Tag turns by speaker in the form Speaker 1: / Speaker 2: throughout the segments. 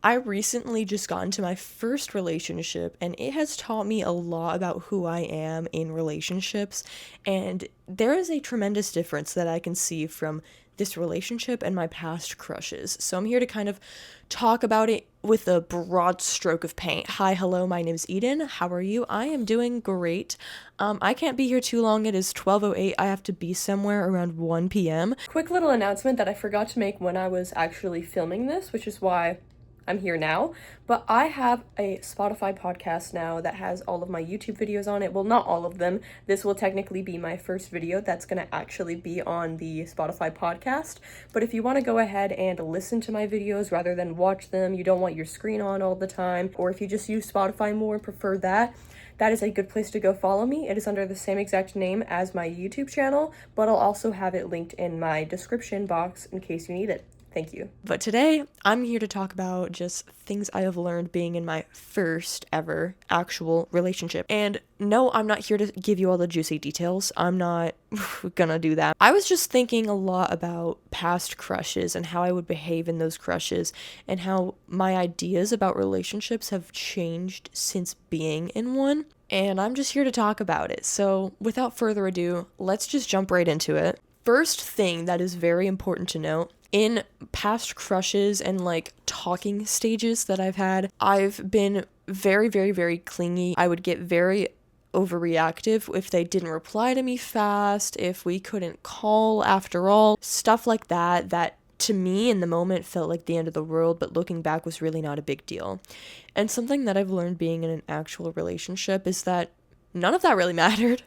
Speaker 1: I recently just got into my first relationship, and it has taught me a lot about who I am in relationships. And there is a tremendous difference that I can see from this relationship and my past crushes. So I'm here to kind of talk about it with a broad stroke of paint. Hi, hello, my name is Eden. How are you? I am doing great. I can't be here too long. It is 12:08. I have to be somewhere around 1 p.m. Quick little announcement that I forgot to make when I was actually filming this, which is why I'm here now, but I have a Spotify podcast now that has all of my YouTube videos on it. Well, not all of them. This will technically be my first video that's going to actually be on the Spotify podcast. But if you want to go ahead and listen to my videos rather than watch them, you don't want your screen on all the time, or if you just use Spotify more and prefer that, that is a good place to go follow me. It is under the same exact name as my YouTube channel, but I'll also have it linked in my description box in case you need it. Thank you. But today, I'm here to talk about just things I have learned being in my first ever actual relationship. And no, I'm not here to give you all the juicy details. I'm not gonna do that. I was just thinking a lot about past crushes and how I would behave in those crushes and how my ideas about relationships have changed since being in one. And I'm just here to talk about it. So without further ado, let's just jump right into it. First thing that is very important to note, in past crushes and like talking stages that I've had, I've been very, very, very clingy. I would get very overreactive if they didn't reply to me fast, if we couldn't call after all, stuff like that, that to me in the moment felt like the end of the world, but looking back was really not a big deal. And something that I've learned being in an actual relationship is that none of that really mattered.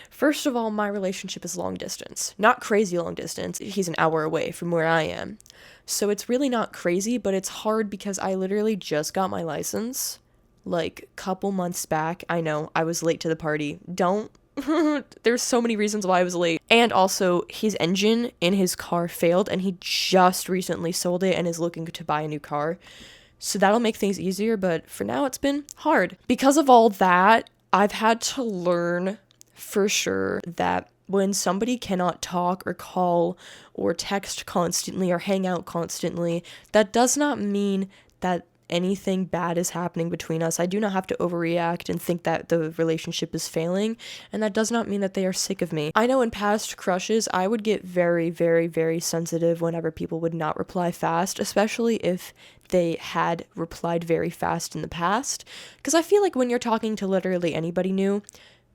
Speaker 1: First of all, my relationship is long distance. Not crazy long distance. He's an hour away from where I am. So it's really not crazy, but it's hard because I literally just got my license like a couple months back. I know, I was late to the party. There's so many reasons why I was late. And also, his engine in his car failed and he just recently sold it and is looking to buy a new car. So that'll make things easier, but for now it's been hard. Because of all that, I've had to learn for sure that when somebody cannot talk or call or text constantly or hang out constantly, that does not mean that anything bad is happening between us. I do not have to overreact and think that the relationship is failing, and that does not mean that they are sick of me. I know in past crushes, I would get very, very, very sensitive whenever people would not reply fast, especially if they had replied very fast in the past, because I feel like when you're talking to literally anybody new,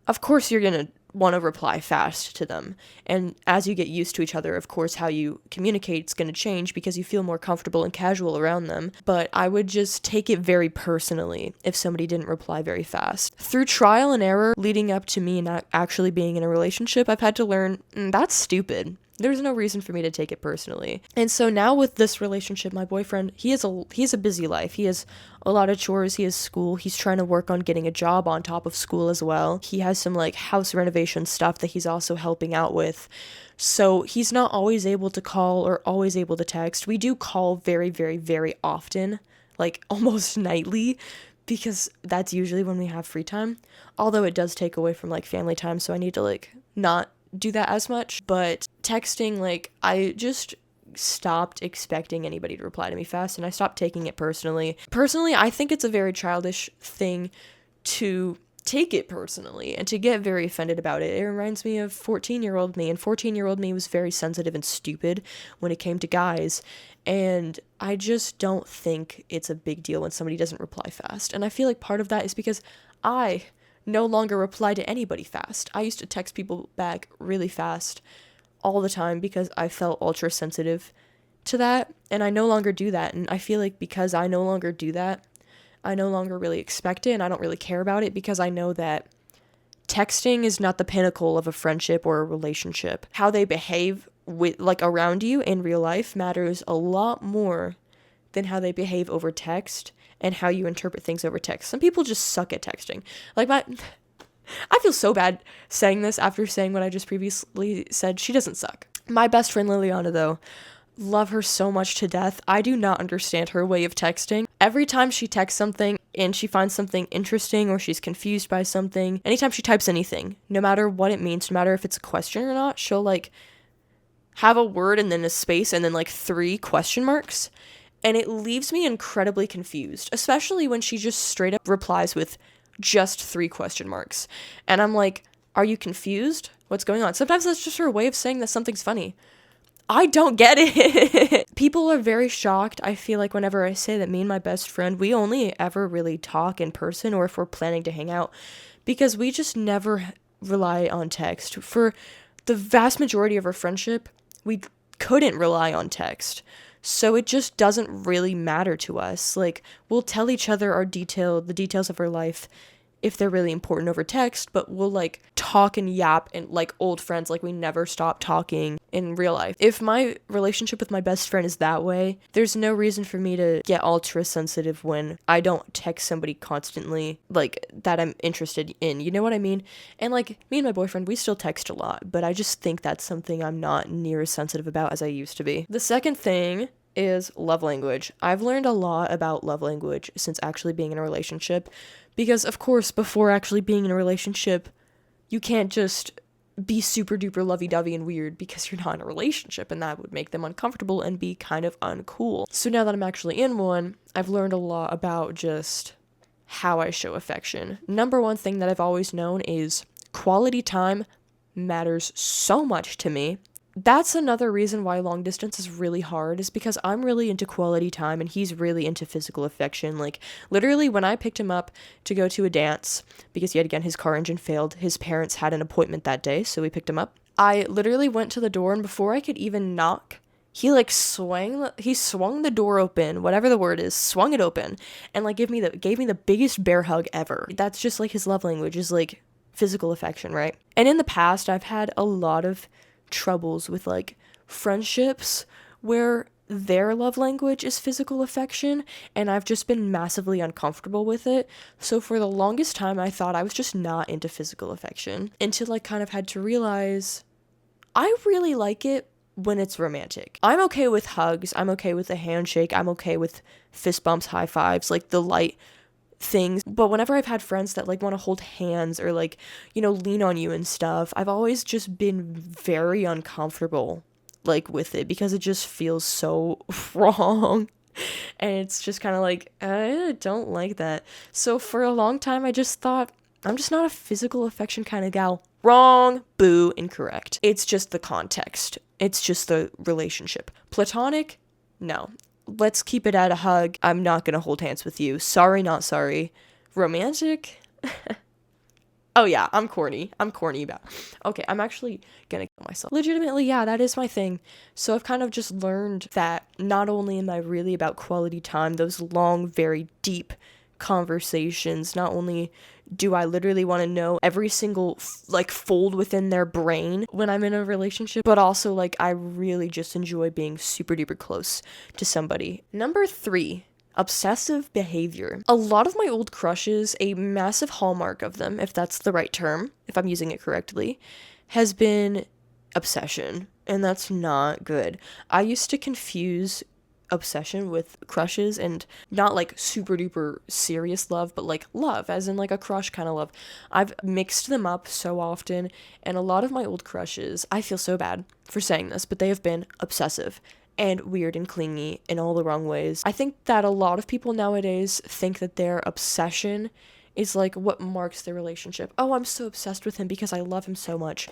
Speaker 1: of course you're gonna want to reply fast to them. And as you get used to each other, of course, how you communicate is going to change because you feel more comfortable and casual around them. But I would just take it very personally if somebody didn't reply very fast. Through trial and error leading up to me not actually being in a relationship, I've had to learn that's stupid. There's no reason for me to take it personally. And so now with this relationship, my boyfriend, he has a busy life. He has a lot of chores. He has school. He's trying to work on getting a job on top of school as well. He has some like house renovation stuff that he's also helping out with. So he's not always able to call or always able to text. We do call very, very, very often, like almost nightly, because that's usually when we have free time. Although it does take away from like family time, so I need to like not do that as much. But texting, like, I just stopped expecting anybody to reply to me fast, and I stopped taking it personally. Personally, I think it's a very childish thing to take it personally and to get very offended about it. It reminds me of 14-year-old me, and 14-year-old me was very sensitive and stupid when it came to guys, and I just don't think it's a big deal when somebody doesn't reply fast. And I feel like part of that is because I no longer reply to anybody fast. I used to text people back really fast all the time because I felt ultra sensitive to that, and I no longer do that. And I feel like because I no longer do that, I no longer really expect it, and I don't really care about it because I know that texting is not the pinnacle of a friendship or a relationship. How they behave with like around you in real life matters a lot more than how they behave over text and how you interpret things over text. Some people just suck at texting. Like I feel so bad saying this after saying what I just previously said. She doesn't suck. My best friend Liliana, though, love her so much to death. I do not understand her way of texting. Every time she texts something and she finds something interesting or she's confused by something, anytime she types anything, no matter what it means, no matter if it's a question or not, she'll like have a word and then a space and then like 3 question marks. And it leaves me incredibly confused, especially when she just straight up replies with just 3 question marks. And I'm like, are you confused? What's going on? Sometimes that's just her way of saying that something's funny. I don't get it. People are very shocked, I feel like, whenever I say that me and my best friend, we only ever really talk in person or if we're planning to hang out, because we just never rely on text. For the vast majority of our friendship, we couldn't rely on text. So it just doesn't really matter to us. Like, we'll tell each other the details of our life if they're really important over text, but we'll like talk and yap and like old friends, like we never stop talking in real life. If my relationship with my best friend is that way, there's no reason for me to get ultra sensitive when I don't text somebody constantly, like that I'm interested in, you know what I mean? And like me and my boyfriend, we still text a lot, but I just think that's something I'm not near as sensitive about as I used to be. The second thing is love language. I've learned a lot about love language since actually being in a relationship. Because, of course, before actually being in a relationship, you can't just be super duper lovey-dovey and weird because you're not in a relationship, and that would make them uncomfortable and be kind of uncool. So now that I'm actually in one, I've learned a lot about just how I show affection. Number one thing that I've always known is quality time matters so much to me. That's another reason why long distance is really hard, is because I'm really into quality time and he's really into physical affection. Like, literally, when I picked him up to go to a dance, because yet again his car engine failed, his parents had an appointment that day, so we picked him up. I literally went to the door, and before I could even knock, he like swung the door open, whatever the word is, swung it open, and like gave me the biggest bear hug ever. That's just like his love language, is like physical affection, right? And in the past, I've had a lot of troubles with like friendships where their love language is physical affection, and I've just been massively uncomfortable with it. So for the longest time, I thought I was just not into physical affection, until I kind of had to realize I really like it when it's romantic. I'm okay with hugs, I'm okay with a handshake, I'm okay with fist bumps, high fives, like the light things. But whenever I've had friends that like want to hold hands or like, you know, lean on you and stuff, I've always just been very uncomfortable like with it, because it just feels so wrong. And it's just kind of like, I don't like that. So for a long time, I just thought, I'm just not a physical affection kind of gal. Wrong. Boo. Incorrect. It's just the context. It's just the relationship. Platonic? No. Let's keep it at a hug. I'm not gonna hold hands with you. Sorry, not sorry. Romantic? Oh yeah, I'm corny about. Okay, I'm actually gonna kill myself. Legitimately, yeah, that is my thing. So I've kind of just learned that not only am I really about quality time, those long, very deep conversations, not only do I literally want to know every single like fold within their brain when I'm in a relationship, but also like I really just enjoy being super duper close to somebody. Number 3, obsessive behavior. A lot of my old crushes, a massive hallmark of them, if that's the right term, if I'm using it correctly, has been obsession, and that's not good. I used to confuse obsession with crushes, and not like super duper serious love, but like love as in like a crush kind of love. I've mixed them up so often, and a lot of my old crushes, I feel so bad for saying this, but they have been obsessive and weird and clingy in all the wrong ways. I think that a lot of people nowadays think that their obsession is like what marks their relationship. Oh, I'm so obsessed with him because I love him so much.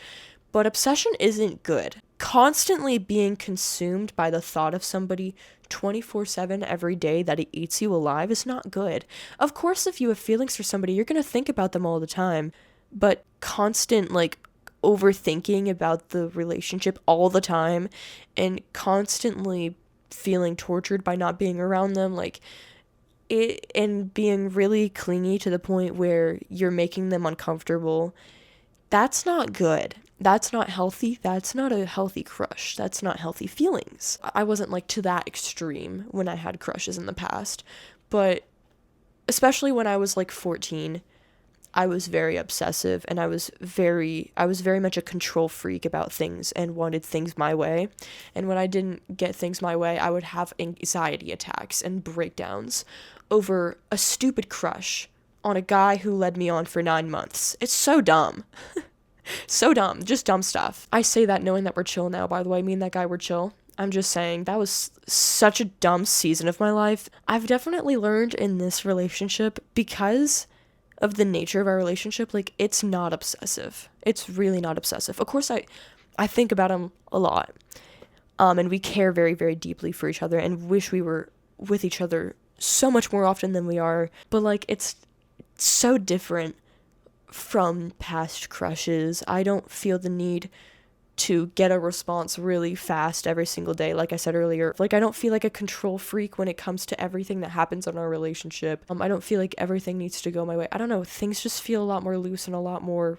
Speaker 1: But obsession isn't good. Constantly being consumed by the thought of somebody 24/7 every day that it eats you alive is not good. Of course, if you have feelings for somebody, you're going to think about them all the time. But constant, like, overthinking about the relationship all the time and constantly feeling tortured by not being around them, like, it, and being really clingy to the point where you're making them uncomfortable, that's not good. That's not healthy. That's not a healthy crush. That's not healthy feelings. I wasn't like to that extreme when I had crushes in the past, but especially when I was like 14, I was very obsessive, and I was very much a control freak about things and wanted things my way. And when I didn't get things my way, I would have anxiety attacks and breakdowns over a stupid crush on a guy who led me on for 9 months. It's so dumb. So dumb. Just dumb stuff. I say that knowing that we're chill now, by the way. Me and that guy were chill. I'm just saying, that was such a dumb season of my life. I've definitely learned in this relationship, because of the nature of our relationship, like, it's not obsessive. It's really not obsessive. Of course, I think about him a lot. And we care very, very deeply for each other and wish we were with each other so much more often than we are. But, like, it's so different from past crushes. I don't feel the need to get a response really fast every single day. Like I said earlier, like, I don't feel like a control freak when it comes to everything that happens in our relationship. I don't feel like everything needs to go my way. I don't know, things just feel a lot more loose and a lot more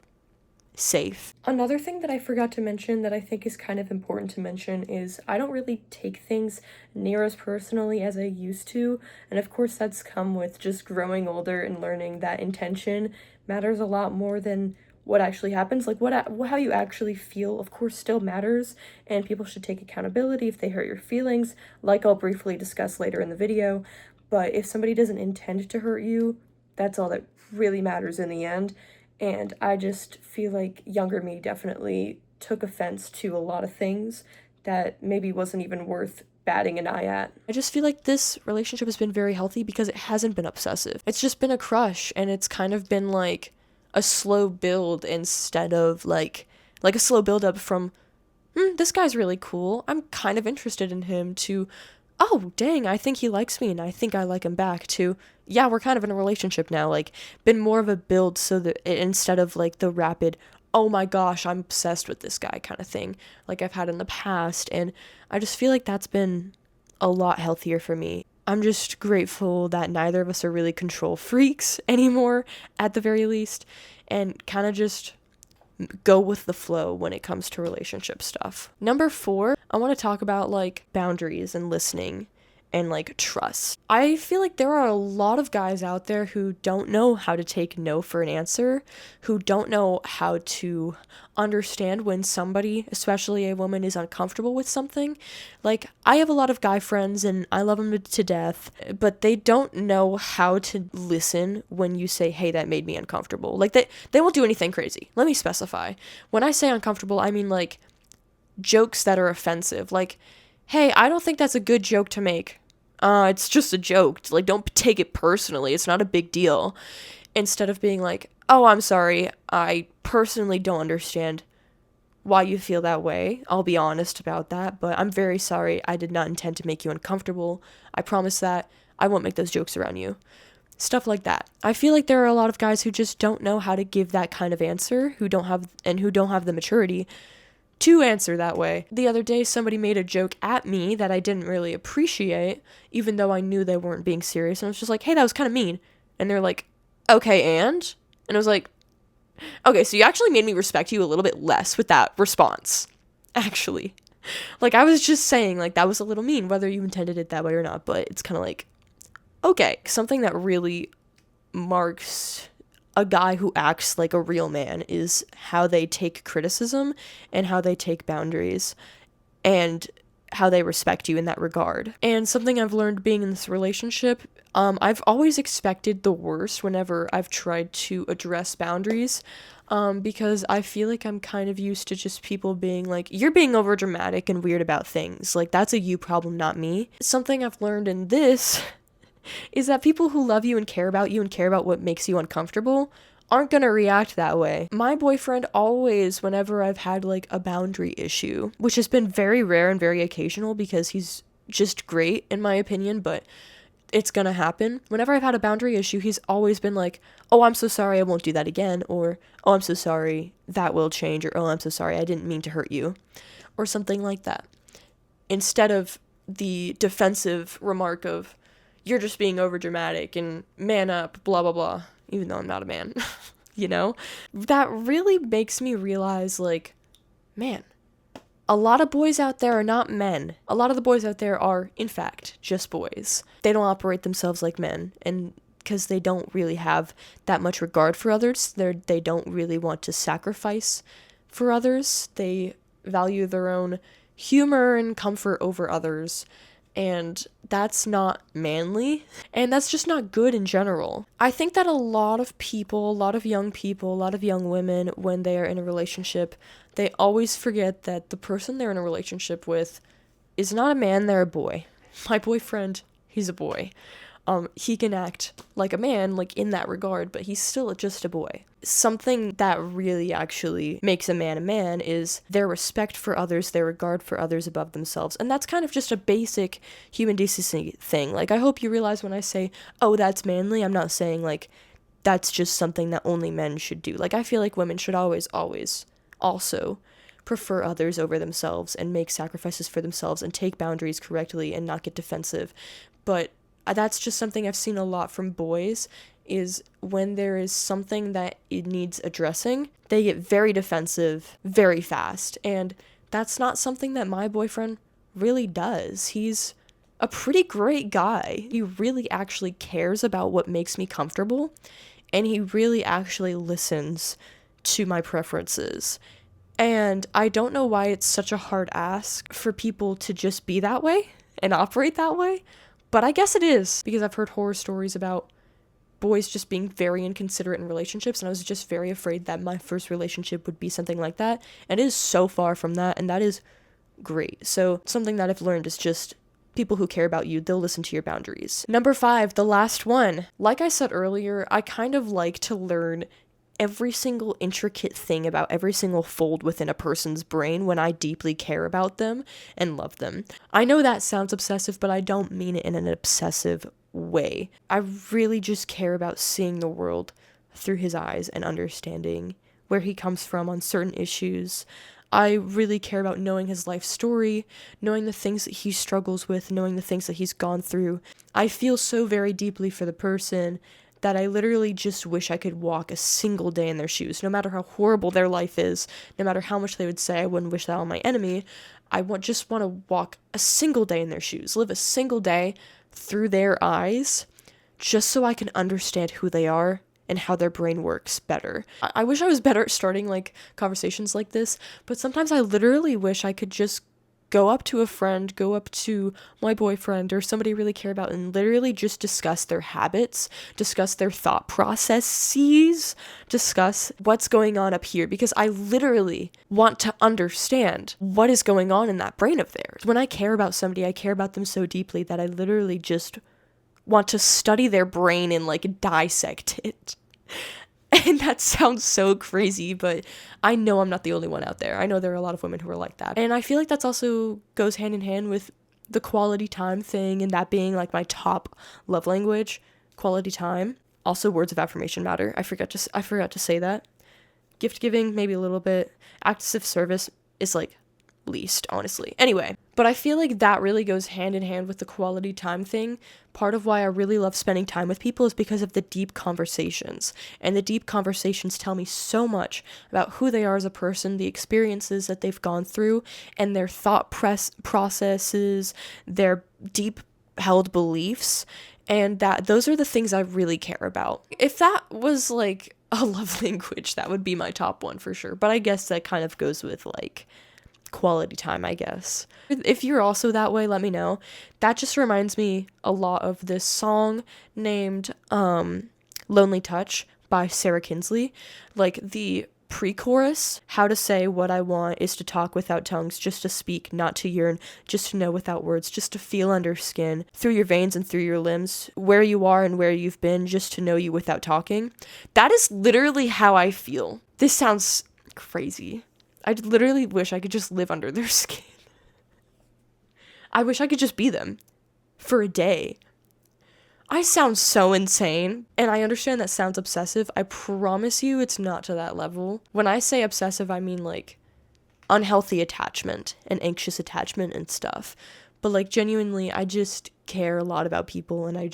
Speaker 1: safe. Another thing that I forgot to mention that I think is kind of important to mention is I don't really take things near as personally as I used to. And of course, that's come with just growing older and learning that intention matters a lot more than what actually happens. Like, how you actually feel, of course, still matters, and people should take accountability if they hurt your feelings, like I'll briefly discuss later in the video. But if somebody doesn't intend to hurt you, that's all that really matters in the end. And I just feel like younger me definitely took offense to a lot of things that maybe wasn't even worth batting an eye at. I just feel like this relationship has been very healthy because it hasn't been obsessive. It's just been a crush, and it's kind of been like a slow build instead of like a slow build up from, this guy's really cool, I'm kind of interested in him, to, oh, dang, I think he likes me and I think I like him back, to, yeah, we're kind of in a relationship now. Like, been more of a build, so that instead of like the rapid, oh my gosh, I'm obsessed with this guy kind of thing like I've had in the past. And I just feel like that's been a lot healthier for me. I'm just grateful that neither of us are really control freaks anymore, at the very least, and kind of just go with the flow when it comes to relationship stuff. Number 4, I want to talk about like boundaries and listening and like trust. I feel like there are a lot of guys out there who don't know how to take no for an answer, who don't know how to understand when somebody, especially a woman, is uncomfortable with something. Like, I have a lot of guy friends and I love them to death, but they don't know how to listen when you say, hey, that made me uncomfortable. Like, they won't do anything crazy. Let me specify. When I say uncomfortable, I mean like jokes that are offensive. Like, hey, I don't think that's a good joke to make. It's just a joke. Like, don't take it personally. It's not a big deal. Instead of being like, oh, I'm sorry, I personally don't understand why you feel that way. I'll be honest about that, but I'm very sorry. I did not intend to make you uncomfortable. I promise that I won't make those jokes around you. Stuff like that. I feel like there are a lot of guys who just don't know how to give that kind of answer, who don't have the maturity to answer that way. The other day, somebody made a joke at me that I didn't really appreciate, even though I knew they weren't being serious. And I was just like, hey, that was kind of mean. And they're like, okay, and I was like, okay, so you actually made me respect you a little bit less with that response, actually. Like, I was just saying, like, that was a little mean, whether you intended it that way or not, but it's kind of like, okay, something that really marks a guy who acts like a real man is how they take criticism and how they take boundaries and how they respect you in that regard. And something I've learned being in this relationship, I've always expected the worst whenever I've tried to address boundaries, because I feel like I'm kind of used to just people being like, you're being over dramatic and weird about things. Like, that's a you problem, not me. Something I've learned in this is that people who love you and care about what makes you uncomfortable aren't gonna react that way. My boyfriend always, whenever I've had like a boundary issue, which has been very rare and very occasional because he's just great in my opinion, but it's gonna happen. Whenever I've had a boundary issue, he's always been like, oh, I'm so sorry, I won't do that again, or oh, I'm so sorry, that will change, or oh, I'm so sorry, I didn't mean to hurt you, or something like that. Instead of the defensive remark of, you're just being over dramatic and man up, blah, blah, blah, even though I'm not a man, you know? That really makes me realize, like, man, a lot of boys out there are not men. A lot of the boys out there are, in fact, just boys. They don't operate themselves like men, and because they don't really have that much regard for others, they don't really want to sacrifice for others. They value their own humor and comfort over others. And that's not manly, and that's just not good in general. I think that a lot of people, a lot of young people, a lot of young women, when they are in a relationship, they always forget that the person they're in a relationship with is not a man, they're a boy. My boyfriend, he's a boy. He can act like a man, like in that regard, but he's still just a boy. Something that really actually makes a man is their respect for others, their regard for others above themselves. And that's kind of just a basic human decency thing. Like, I hope you realize when I say, oh, that's manly, I'm not saying, like, that's just something that only men should do. Like, I feel like women should always also prefer others over themselves and make sacrifices for themselves and take boundaries correctly and not get defensive. But that's just something I've seen a lot from boys, is when there is something that it needs addressing, they get very defensive very fast. And that's not something that my boyfriend really does. He's a pretty great guy. He really actually cares about what makes me comfortable, and he really actually listens to my preferences. And I don't know why it's such a hard ask for people to just be that way and operate that way. But I guess it is, because I've heard horror stories about boys just being very inconsiderate in relationships, and I was just very afraid that my first relationship would be something like that, and it is so far from that, and that is great. So something that I've learned is just people who care about you, they'll listen to your boundaries. Number 5, the last one. Like I said earlier, I kind of like to learn every single intricate thing about every single fold within a person's brain when I deeply care about them and love them. I know that sounds obsessive, but I don't mean it in an obsessive way. I really just care about seeing the world through his eyes and understanding where he comes from on certain issues. I really care about knowing his life story, knowing the things that he struggles with, knowing the things that he's gone through. I feel so very deeply for the person that I literally just wish I could walk a single day in their shoes. No matter how horrible their life is, no matter how much they would say I wouldn't wish that on my enemy, just want to walk a single day in their shoes, live a single day through their eyes, just so I can understand who they are and how their brain works better. I wish I was better at starting, like, conversations like this, but sometimes I literally wish I could just go up to a friend, go up to my boyfriend or somebody I really care about, and literally just discuss their habits, discuss their thought processes, discuss what's going on up here, because I literally want to understand what is going on in that brain of theirs. When I care about somebody, I care about them so deeply that I literally just want to study their brain and, like, dissect it. And that sounds so crazy, but I know I'm not the only one out there. I know there are a lot of women who are like that. And I feel like that's also goes hand in hand with the quality time thing, and that being, like, my top love language, quality time. Also, words of affirmation matter. I forgot to say that. Gift giving, maybe a little bit. Acts of service is, like, least, honestly. Anyway, but I feel like that really goes hand in hand with the quality time thing. Part of why I really love spending time with people is because of the deep conversations. And the deep conversations tell me so much about who they are as a person, the experiences that they've gone through, and their thought processes, their deep held beliefs, and that those are the things I really care about. If that was, like, a love language, that would be my top one for sure. But I guess that kind of goes with, like, quality time, I guess. If you're also that way, let me know. That just reminds me a lot of this song named Lonely Touch by Sarah Kindley. Like, the pre-chorus, how to say what I want is to talk without tongues, just to speak, not to yearn, just to know without words, just to feel under skin, through your veins and through your limbs, where you are and where you've been, just to know you without talking. That is literally how I feel. This sounds crazy. I literally wish I could just live under their skin. I wish I could just be them for a day. I sound so insane, and I understand that sounds obsessive. I promise you it's not to that level. When I say obsessive, I mean, like, unhealthy attachment and anxious attachment and stuff. But, like, genuinely, I just care a lot about people, and I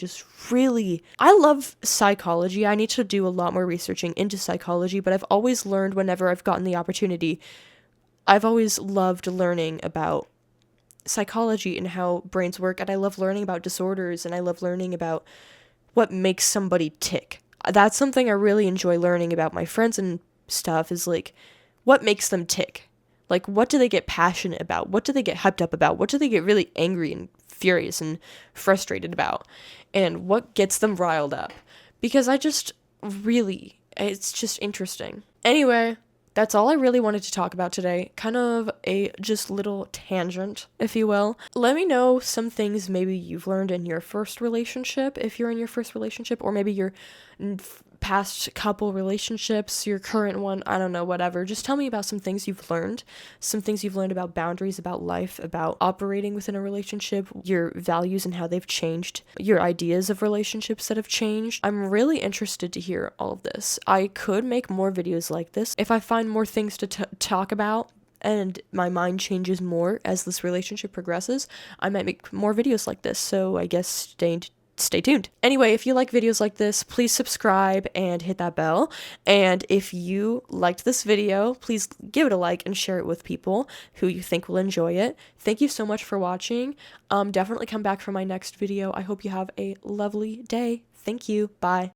Speaker 1: love psychology. I need to do a lot more researching into psychology, but I've always learned whenever I've gotten the opportunity, I've always loved learning about psychology and how brains work, and I love learning about disorders, and I love learning about what makes somebody tick. That's something I really enjoy learning about my friends and stuff, is, like, what makes them tick. Like, what do they get passionate about? What do they get hyped up about? What do they get really angry and furious and frustrated about? And what gets them riled up? Because it's just interesting. Anyway, that's all I really wanted to talk about today. Kind of a just little tangent, if you will. Let me know some things maybe you've learned in your first relationship, if you're in your first relationship, or maybe your past couple relationships, your current one, I don't know, whatever. Just tell me about some things you've learned, some things you've learned about boundaries, about life, about operating within a relationship, your values and how they've changed, your ideas of relationships that have changed. I'm really interested to hear all of this. I could make more videos like this if I find more things to talk about and my mind changes more as this relationship progresses. I might make more videos like this, so I guess stay tuned. Anyway, if you like videos like this, please subscribe and hit that bell. And if you liked this video, please give it a like and share it with people who you think will enjoy it. Thank you so much for watching. Definitely come back for my next video. I hope you have a lovely day. Thank you. Bye.